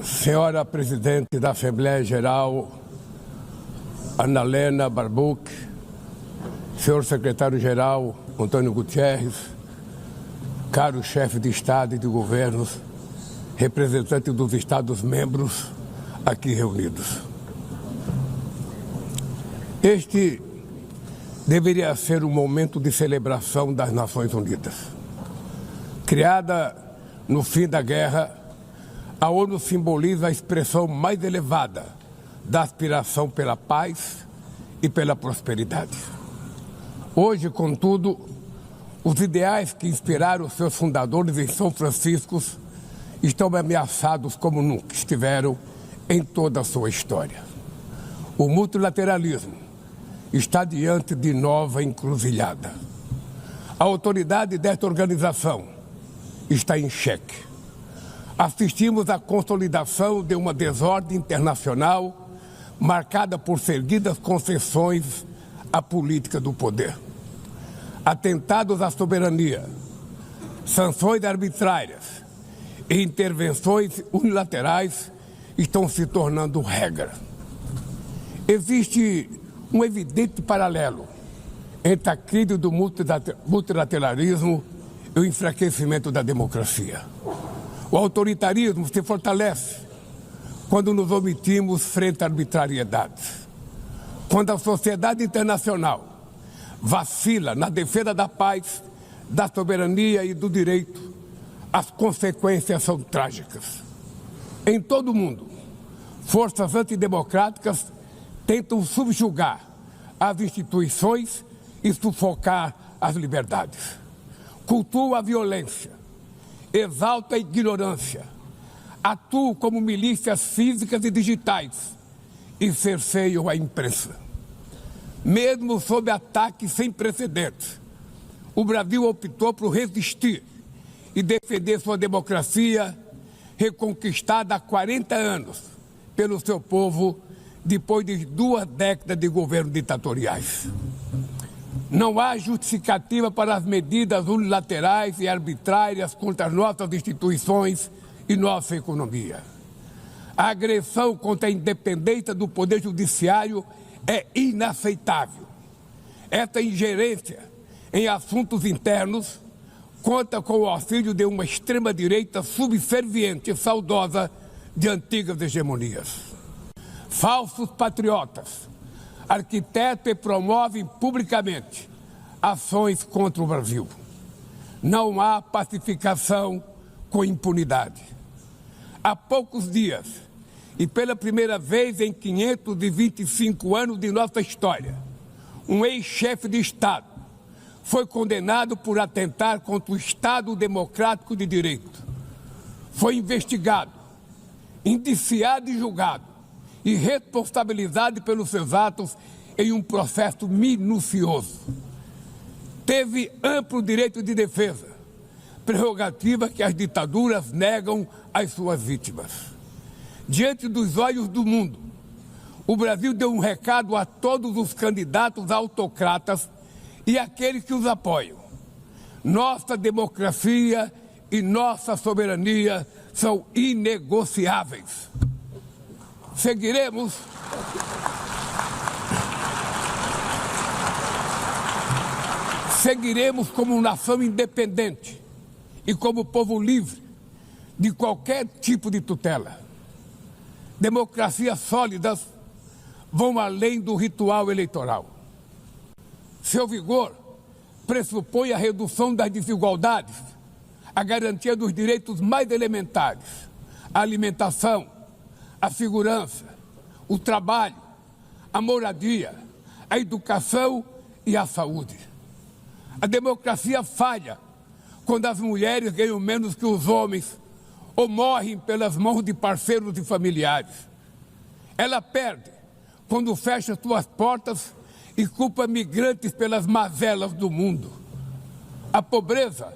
Senhora Presidente da Assembleia Geral, Ana Helena Barbuch, senhor Secretário-Geral, Antônio Gutierrez, caro chefe de Estado e de governos, representantes dos Estados-membros aqui reunidos. Este deveria ser um momento de celebração das Nações Unidas. Criada no fim da guerra, a ONU simboliza a expressão mais elevada da aspiração pela paz e pela prosperidade. Hoje, contudo, os ideais que inspiraram seus fundadores em São Francisco estão ameaçados como nunca estiveram em toda a sua história. O multilateralismo está diante de nova encruzilhada. A autoridade desta organização está em xeque. Assistimos à consolidação de uma desordem internacional marcada por seguidas concessões à política do poder. Atentados à soberania, sanções arbitrárias e intervenções unilaterais estão se tornando regra. Existe um evidente paralelo entre a crise do multilateralismo e o enfraquecimento da democracia. O autoritarismo se fortalece quando nos omitimos frente à arbitrariedade. Quando a sociedade internacional vacila na defesa da paz, da soberania e do direito, as consequências são trágicas. Em todo o mundo, forças antidemocráticas tentam subjugar as instituições e sufocar as liberdades. Cultuam a violência, exalta a ignorância, atuam como milícias físicas e digitais e cerceiam a imprensa. Mesmo sob ataques sem precedentes, o Brasil optou por resistir e defender sua democracia, reconquistada há 40 anos pelo seu povo, depois de 2 décadas de governo ditatoriais. Não há justificativa para as medidas unilaterais e arbitrárias contra as nossas instituições e nossa economia. A agressão contra a independência do Poder Judiciário é inaceitável. Esta ingerência em assuntos internos conta com o auxílio de uma extrema-direita subserviente e saudosa de antigas hegemonias. Falsos patriotas arquitetam e promovem publicamente ações contra o Brasil. Não há pacificação com impunidade. Há poucos dias, e pela primeira vez em 525 anos de nossa história, um ex-chefe de Estado foi condenado por atentar contra o Estado Democrático de Direito. Foi investigado, indiciado e julgado, e responsabilizado pelos seus atos em um processo minucioso. Teve amplo direito de defesa, prerrogativa que as ditaduras negam às suas vítimas. Diante dos olhos do mundo, o Brasil deu um recado a todos os candidatos autocratas e àqueles que os apoiam. Nossa democracia e nossa soberania são inegociáveis. Seguiremos como nação independente e como povo livre de qualquer tipo de tutela. Democracias sólidas vão além do ritual eleitoral. Seu vigor pressupõe a redução das desigualdades, a garantia dos direitos mais elementares, a alimentação, a segurança, o trabalho, a moradia, a educação e a saúde. A democracia falha quando as mulheres ganham menos que os homens ou morrem pelas mãos de parceiros e familiares. Ela perde quando fecha suas portas e culpa migrantes pelas mazelas do mundo. A pobreza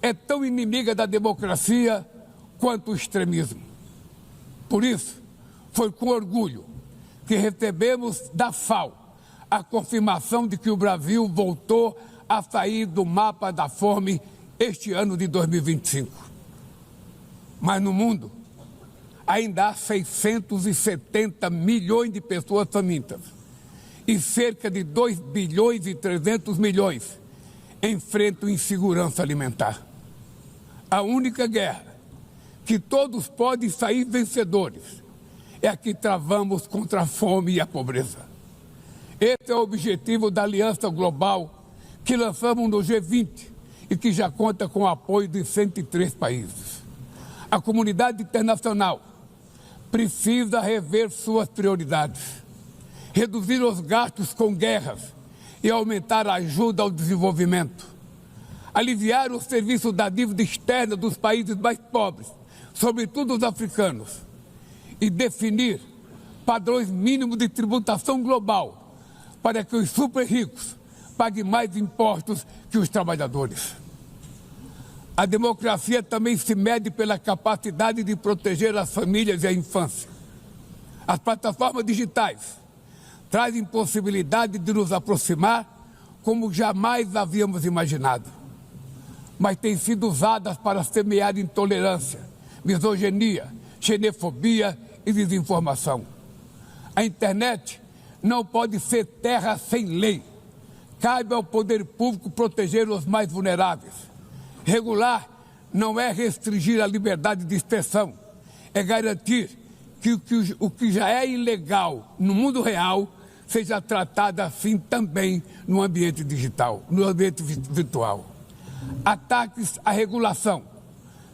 é tão inimiga da democracia quanto o extremismo. Por isso, foi com orgulho que recebemos da FAO a confirmação de que o Brasil voltou a sair do mapa da fome este ano de 2025. Mas no mundo, ainda há 670 milhões de pessoas famintas e cerca de 2 bilhões e 300 milhões enfrentam insegurança alimentar. A única guerra que todos podem sair vencedores é a que travamos contra a fome e a pobreza. Esse é o objetivo da Aliança Global que lançamos no G20 e que já conta com o apoio de 103 países. A comunidade internacional precisa rever suas prioridades, reduzir os gastos com guerras e aumentar a ajuda ao desenvolvimento, aliviar o serviço da dívida externa dos países mais pobres, sobretudo os africanos, e definir padrões mínimos de tributação global para que os super ricos paguem mais impostos que os trabalhadores. A democracia também se mede pela capacidade de proteger as famílias e a infância. As plataformas digitais trazem possibilidade de nos aproximar como jamais havíamos imaginado, mas têm sido usadas para semear intolerância, misoginia, xenofobia e desinformação. A internet não pode ser terra sem lei. Cabe ao poder público proteger os mais vulneráveis. Regular não é restringir a liberdade de expressão, é garantir que o que já é ilegal no mundo real seja tratado assim também no ambiente digital, no ambiente virtual. Ataques à regulação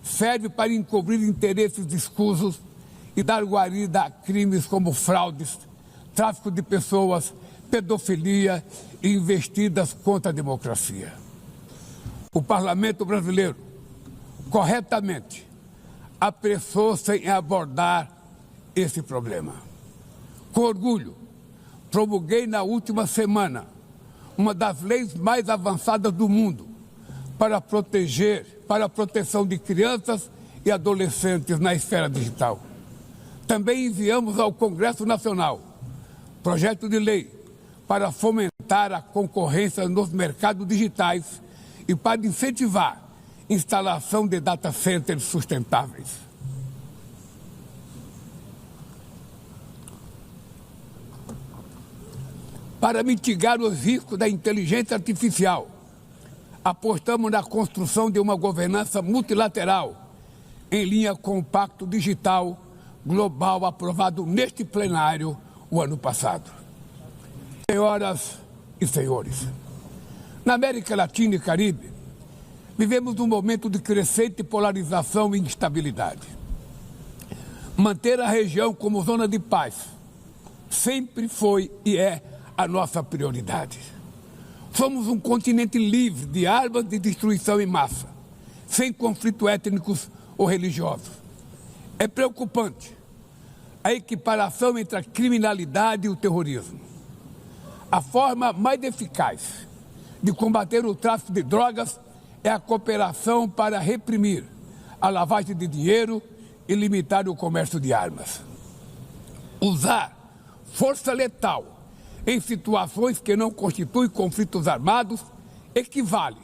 servem para encobrir interesses escusos e dar guarida a crimes como fraudes, tráfico de pessoas, pedofilia e investidas contra a democracia. O Parlamento brasileiro, corretamente, apressou-se em abordar esse problema. Com orgulho, promulguei na última semana uma das leis mais avançadas do mundo para a proteção de crianças e adolescentes na esfera digital. Também enviamos ao Congresso Nacional projeto de lei para fomentar a concorrência nos mercados digitais e para incentivar a instalação de data centers sustentáveis. Para mitigar os riscos da inteligência artificial, apostamos na construção de uma governança multilateral em linha com o Pacto Digital Global aprovado neste plenário o ano passado. Senhoras e senhores, na América Latina e Caribe, vivemos um momento de crescente polarização e instabilidade. Manter a região como zona de paz sempre foi e é a nossa prioridade. Somos um continente livre de armas de destruição em massa, sem conflitos étnicos ou religiosos. É preocupante a equiparação entre a criminalidade e o terrorismo. A forma mais eficaz de combater o tráfico de drogas é a cooperação para reprimir a lavagem de dinheiro e limitar o comércio de armas. Usar força letal em situações que não constituem conflitos armados equivale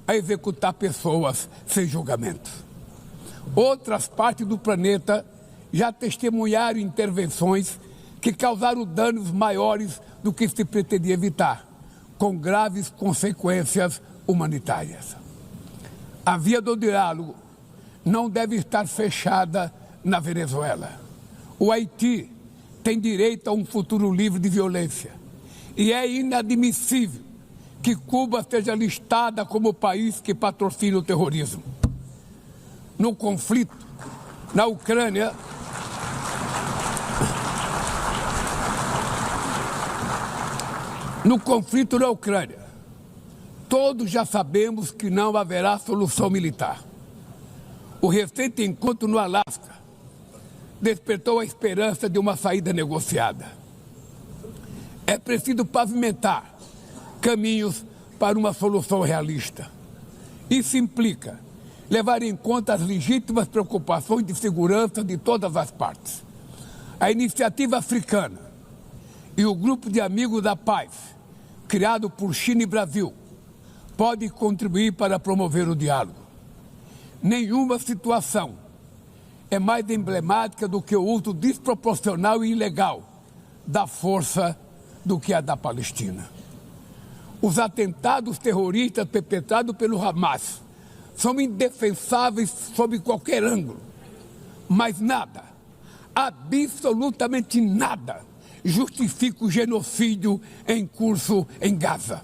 a executar pessoas sem julgamento. Outras partes do planeta já testemunharam intervenções que causaram danos maiores do que se pretendia evitar, com graves consequências humanitárias. A via do diálogo não deve estar fechada na Venezuela. O Haiti tem direito a um futuro livre de violência e é inadmissível que Cuba seja listada como país que patrocina o terrorismo. No conflito na Ucrânia, todos já sabemos que não haverá solução militar. O recente encontro no Alasca despertou a esperança de uma saída negociada. É preciso pavimentar caminhos para uma solução realista. Isso implica levar em conta as legítimas preocupações de segurança de todas as partes. A Iniciativa Africana e o Grupo de Amigos da Paz, criado por China e Brasil, pode contribuir para promover o diálogo. Nenhuma situação é mais emblemática do que o uso desproporcional e ilegal da força do que a da Palestina. Os atentados terroristas perpetrados pelo Hamas são indefensáveis sob qualquer ângulo, mas nada, absolutamente nada, justifica o genocídio em curso em Gaza.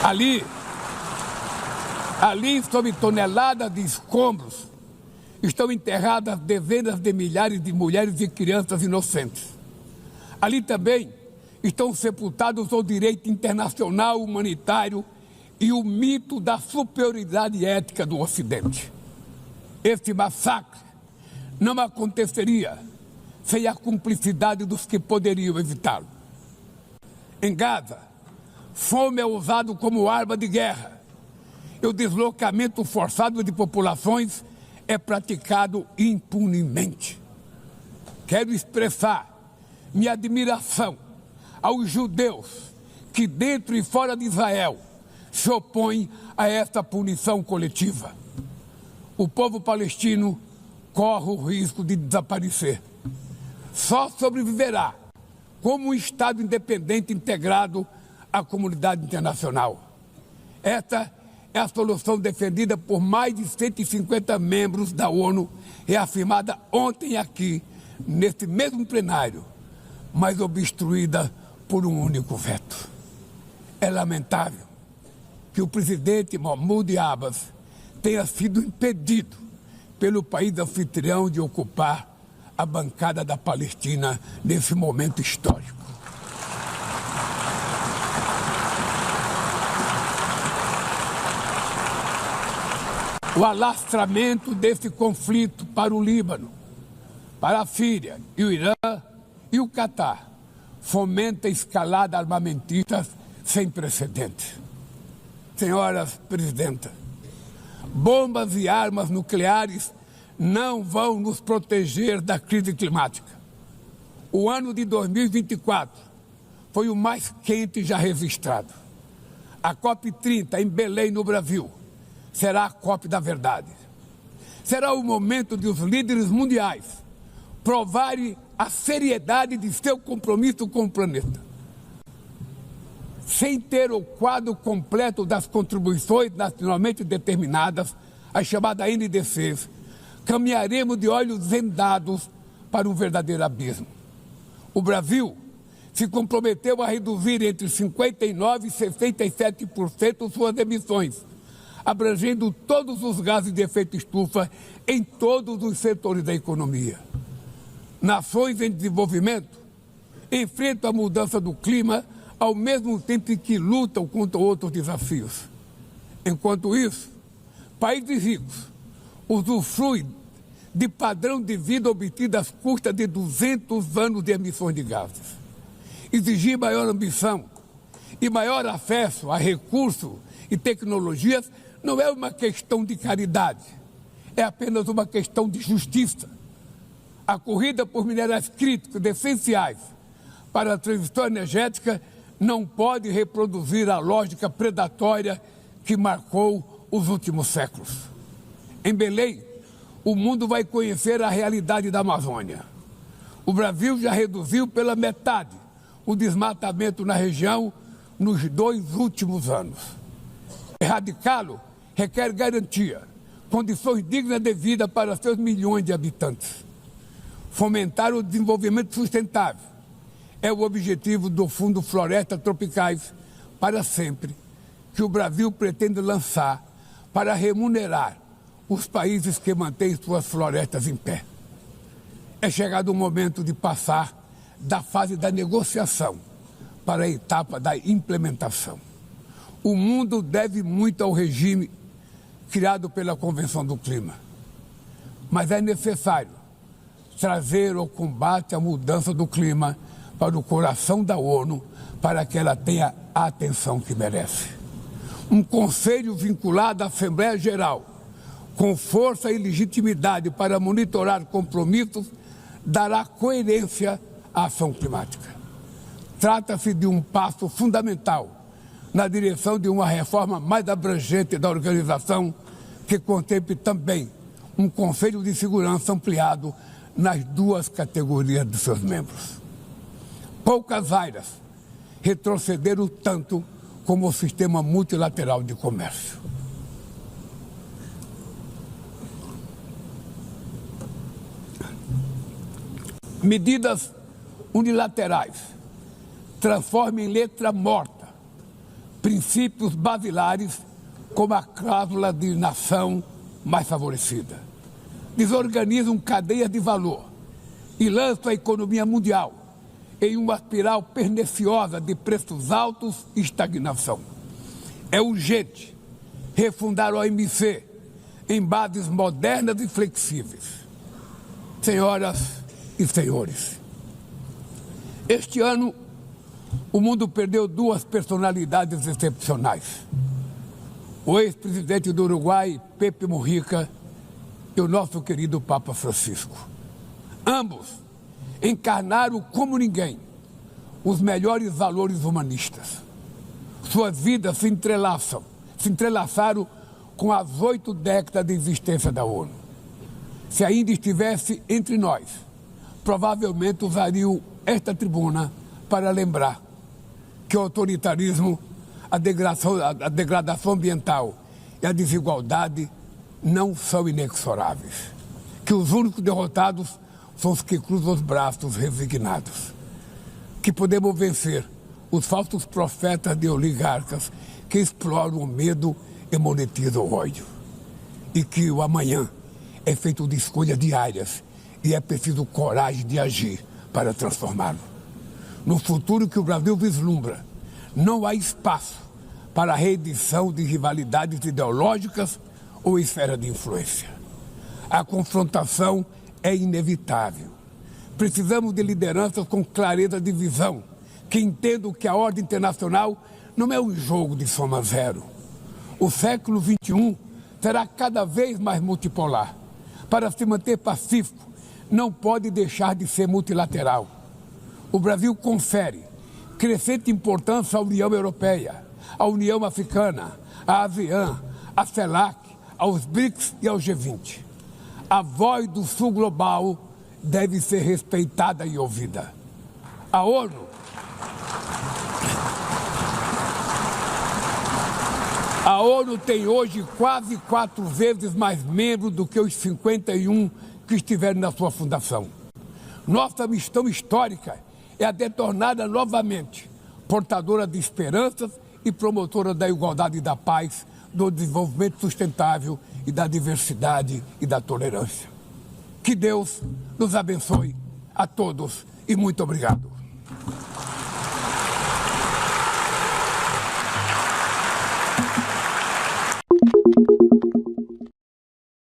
Ali, sob toneladas de escombros, estão enterradas dezenas de milhares de mulheres e crianças inocentes. Ali também estão sepultados o direito internacional humanitário e o mito da superioridade ética do Ocidente. Esse massacre não aconteceria sem a cumplicidade dos que poderiam evitá-lo. Em Gaza, fome é usado como arma de guerra e o deslocamento forçado de populações é praticado impunemente. Quero expressar minha admiração aos judeus que, dentro e fora de Israel, se opõem a esta punição coletiva. O povo palestino corre o risco de desaparecer. Só sobreviverá como um Estado independente integrado à comunidade internacional. Esta é a solução defendida por mais de 150 membros da ONU, reafirmada ontem aqui, neste mesmo plenário, mas obstruída por um único veto. É lamentável que o presidente Mahmoud Abbas tenha sido impedido pelo país anfitrião de ocupar a bancada da Palestina nesse momento histórico. O alastramento desse conflito para o Líbano, para a Síria e o Irã e o Catar fomenta a escalada armamentista sem precedentes. Senhoras presidentas, bombas e armas nucleares não vão nos proteger da crise climática. O ano de 2024 foi o mais quente já registrado. A COP30 em Belém, no Brasil, será a COP da verdade. Será o momento de os líderes mundiais provarem a seriedade de seu compromisso com o planeta. Sem ter o quadro completo das contribuições nacionalmente determinadas, as chamadas NDCs, caminharemos de olhos vendados para um verdadeiro abismo. O Brasil se comprometeu a reduzir entre 59% e 67% suas emissões, abrangendo todos os gases de efeito estufa em todos os setores da economia. Nações em desenvolvimento enfrentam a mudança do clima ao mesmo tempo que lutam contra outros desafios. Enquanto isso, países ricos usufruem de padrão de vida obtido às custas de 200 anos de emissões de gases. Exigir maior ambição e maior acesso a recursos e tecnologias não é uma questão de caridade, é apenas uma questão de justiça. A corrida por minerais críticos essenciais para a transição energética não pode reproduzir a lógica predatória que marcou os últimos séculos. Em Belém, o mundo vai conhecer a realidade da Amazônia. O Brasil já reduziu pela metade o desmatamento na região nos 2 últimos anos. Erradicá-lo requer garantia, condições dignas de vida para seus milhões de habitantes. Fomentar o desenvolvimento sustentável é o objetivo do Fundo Florestas Tropicais para Sempre, que o Brasil pretende lançar para remunerar os países que mantêm suas florestas em pé. É chegado o momento de passar da fase da negociação para a etapa da implementação. O mundo deve muito ao regime criado pela Convenção do Clima, mas é necessário trazer o combate à mudança do clima para o coração da ONU, para que ela tenha a atenção que merece. Um conselho vinculado à Assembleia Geral, com força e legitimidade para monitorar compromissos, dará coerência à ação climática. Trata-se de um passo fundamental na direção de uma reforma mais abrangente da organização, que contemple também um Conselho de Segurança ampliado nas duas categorias de seus membros. Poucas áreas retrocederam tanto como o sistema multilateral de comércio. Medidas unilaterais transformam em letra morta princípios basilares como a cláusula de nação mais favorecida. Desorganizam cadeias de valor e lançam a economia mundial em uma espiral perniciosa de preços altos e estagnação. É urgente refundar a OMC em bases modernas e flexíveis. Senhoras e senhores, este ano o mundo perdeu duas personalidades excepcionais. O ex-presidente do Uruguai, Pepe Mujica, e o nosso querido Papa Francisco. Ambos encarnaram como ninguém os melhores valores humanistas. Suas vidas se entrelaçaram com as 8 décadas de existência da ONU. Se ainda estivesse entre nós, provavelmente usariam esta tribuna para lembrar que o autoritarismo, a degradação ambiental e a desigualdade não são inexoráveis. Que os únicos derrotados são os que cruzam os braços resignados. Que podemos vencer os falsos profetas de oligarcas que exploram o medo e monetizam o ódio. E que o amanhã é feito de escolhas diárias e é preciso coragem de agir para transformá-lo. No futuro que o Brasil vislumbra, não há espaço para a reedição de rivalidades ideológicas ou esfera de influência. A confrontação é inevitável. Precisamos de lideranças com clareza de visão, que entendam que a ordem internacional não é um jogo de soma zero. O século XXI será cada vez mais multipolar. Para se manter pacífico, não pode deixar de ser multilateral. O Brasil confere crescente importância à União Europeia, à União Africana, à ASEAN, à CELAC, aos BRICS e ao G20. A voz do Sul global deve ser respeitada e ouvida. A ONU tem hoje quase 4 vezes mais membros do que os 51 que estiveram na sua fundação. Nossa missão histórica é a de torná-la novamente portadora de esperanças e promotora da igualdade e da paz, do desenvolvimento sustentável e da diversidade e da tolerância. Que Deus nos abençoe a todos e muito obrigado.